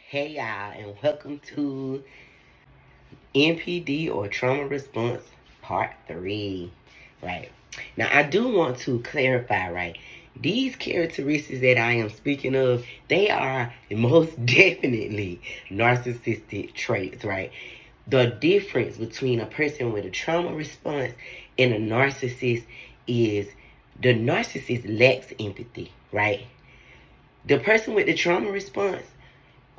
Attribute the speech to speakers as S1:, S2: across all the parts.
S1: Hey y'all, and welcome to NPD or Trauma Response Part 3. Right. Now, I do want to clarify, right? These characteristics that I am speaking of, they are most definitely narcissistic traits, right? The difference between a person with a trauma response and a narcissist is the narcissist lacks empathy, right? The person with the trauma response,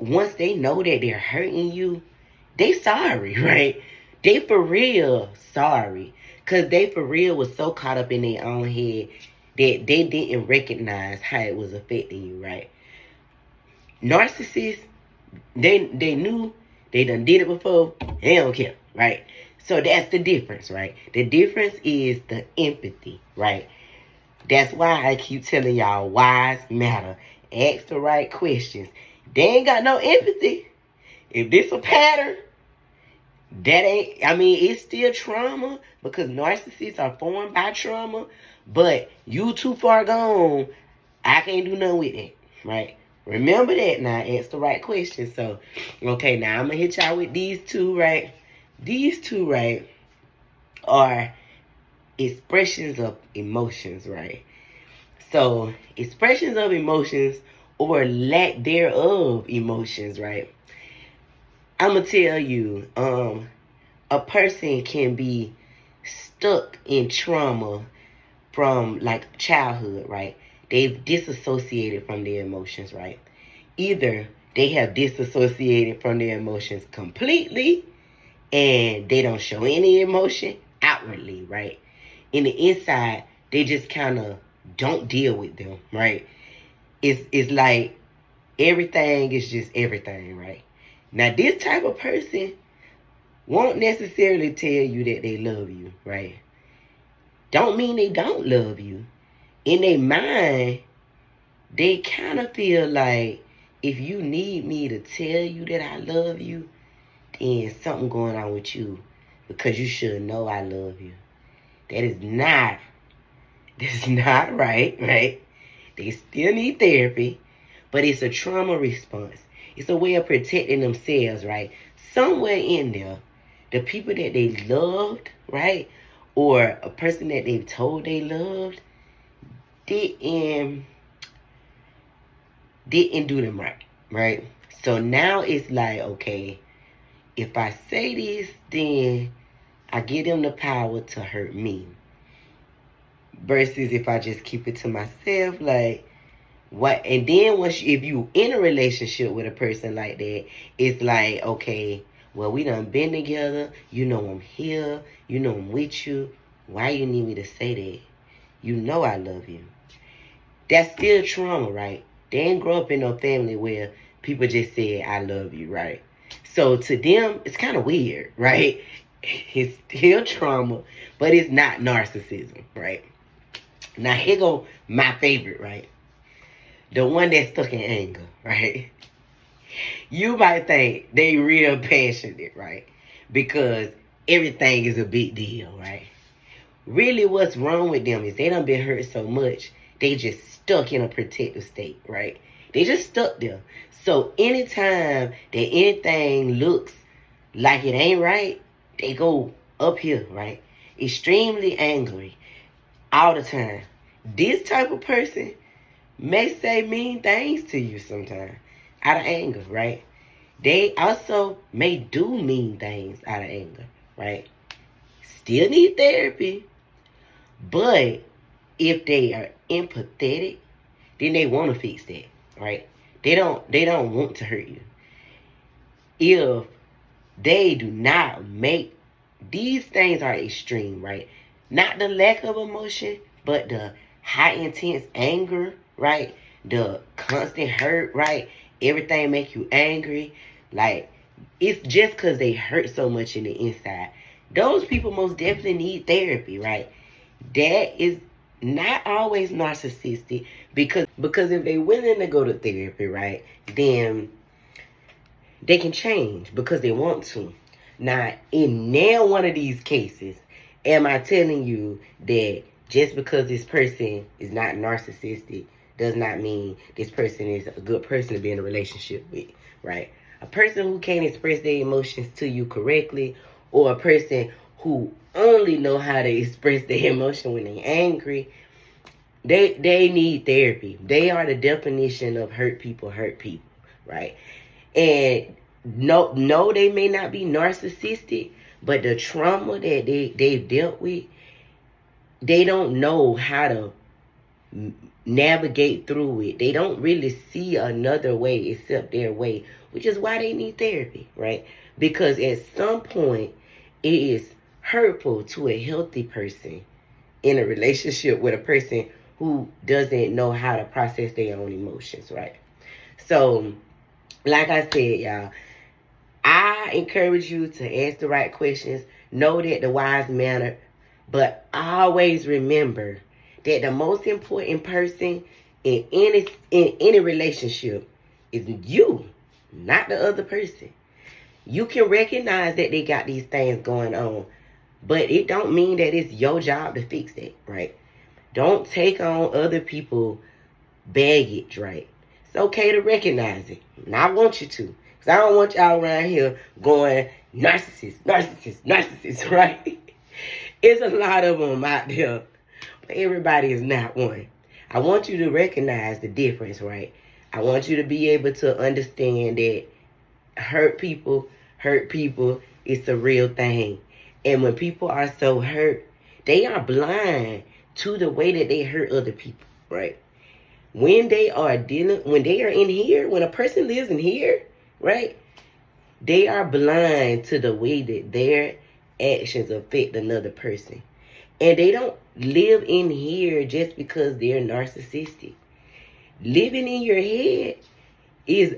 S1: once they know that they're hurting you, they sorry, right? They for real sorry. Because they for real was so caught up in their own head that they didn't recognize how it was affecting you, right? Narcissists, they knew, they done did it before, they don't care, right? So that's the difference, right? The difference is the empathy, right? That's why I keep telling y'all, wise matter. Ask the right questions. They ain't got no empathy. If this a pattern, that ain't, it's still trauma because narcissists are formed by trauma, but you too far gone. I can't do nothing with that, right? Remember that now. Ask the right question. So, okay, now I'm going to hit y'all with these two, right? These two, right, are expressions of emotions, right? So, expressions of emotions or lack thereof emotions, right? I'm going to tell you, a person can be stuck in trauma from like childhood, right? They've disassociated from their emotions, right? Either they have disassociated from their emotions completely and they don't show any emotion outwardly, right? In the inside, they just kind of don't deal with them, right? It's like everything is just everything, right? Now, this type of person won't necessarily tell you that they love you, right? Don't mean they don't love you. In their mind, they kind of feel like if you need me to tell you that I love you, then something going on with you because you should know I love you. That's not right, right? They still need therapy, but it's a trauma response. It's a way of protecting themselves, right? Somewhere in there, the people that they loved, right, or a person that they've told they loved, didn't do them right, right? So now it's like, okay, if I say this, then I give them the power to hurt me. Versus if I just keep it to myself, like, what? And then if you in a relationship with a person like that, it's like, okay, well, we done been together. You know I'm here. You know I'm with you. Why you need me to say that? You know I love you. That's still trauma, right? They didn't grow up in a family where people just said, I love you, right? So to them, it's kind of weird, right? It's still trauma, but it's not narcissism, right? Now, here go my favorite, right? The one that's stuck in anger, right? You might think they real passionate, right? Because everything is a big deal, right? Really what's wrong with them is they done been hurt so much, they just stuck in a protective state, right? They just stuck there. So anytime that anything looks like it ain't right, they go up here, right? Extremely angry all the time. This type of person may say mean things to you sometimes out of anger, right? They also may do mean things out of anger, right? Still need therapy, but if they are empathetic, then they want to fix that, right? They don't want to hurt you. If they do not make these things are extreme, right? Not the lack of emotion, but the high intense anger, right? The constant hurt, right? Everything make you angry. Like, it's just because they hurt so much in the inside. Those people most definitely need therapy, right? That is not always narcissistic because if they're willing to go to therapy, right, then they can change because they want to. Now, in now one of these cases, am I telling you that just because this person is not narcissistic, does not mean this person is a good person to be in a relationship with, right? A person who can't express their emotions to you correctly, or a person who only know how to express their emotion when they're angry, they need therapy. They are the definition of hurt people, right? And no, they may not be narcissistic, but the trauma that they've dealt with, they don't know how to navigate through it. They don't really see another way except their way, which is why they need therapy, right? Because at some point, it is hurtful to a healthy person in a relationship with a person who doesn't know how to process their own emotions, right? So, like I said, y'all, I encourage you to ask the right questions, know that the wise matter, but always remember that the most important person in any relationship is you, not the other person. You can recognize that they got these things going on, but it don't mean that it's your job to fix it, right? Don't take on other people's baggage, right? It's okay to recognize it. And I want you to. Because I don't want y'all around here going, narcissist, right? It's a lot of them out there. But everybody is not one. I want you to recognize the difference, right? I want you to be able to understand that hurt people, it's a real thing. And when people are so hurt, they are blind to the way that they hurt other people, right? When they are in here, when a person lives in here, right, they are blind to the way that their actions affect another person. And they don't live in here just because they're narcissistic. Living in your head is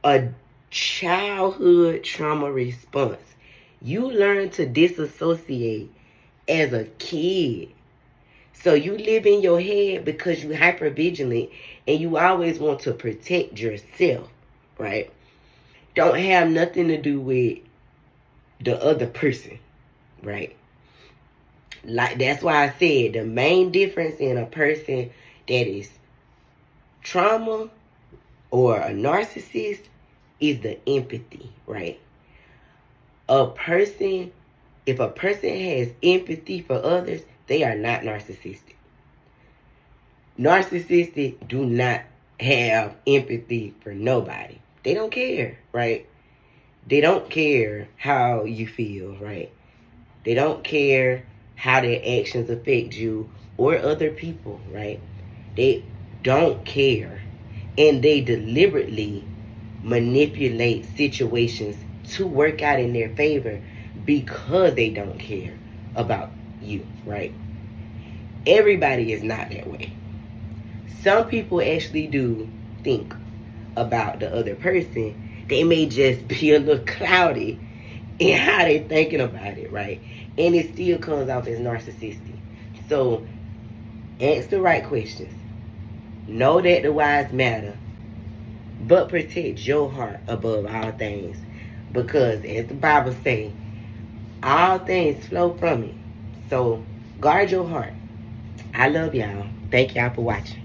S1: a childhood trauma response. You learn to disassociate as a kid. So you live in your head because you're hypervigilant and you always want to protect yourself, right? Don't have nothing to do with the other person, right? Like, that's why I said the main difference in a person that is trauma or a narcissist is the empathy, right? If a person has empathy for others, they are not narcissistic. Narcissists do not have empathy for nobody. They don't care, right? They don't care how you feel, right? They don't care how their actions affect you or other people, right? They don't care. And they deliberately manipulate situations to work out in their favor because they don't care about you, right? Everybody is not that way. Some people actually do think about the other person. They may just be a little cloudy in how they're thinking about it, right? And it still comes off as narcissistic. So, ask the right questions. Know that the wise matter, but protect your heart above all things. Because, as the Bible says, all things flow from it. So, guard your heart. I love y'all. Thank y'all for watching.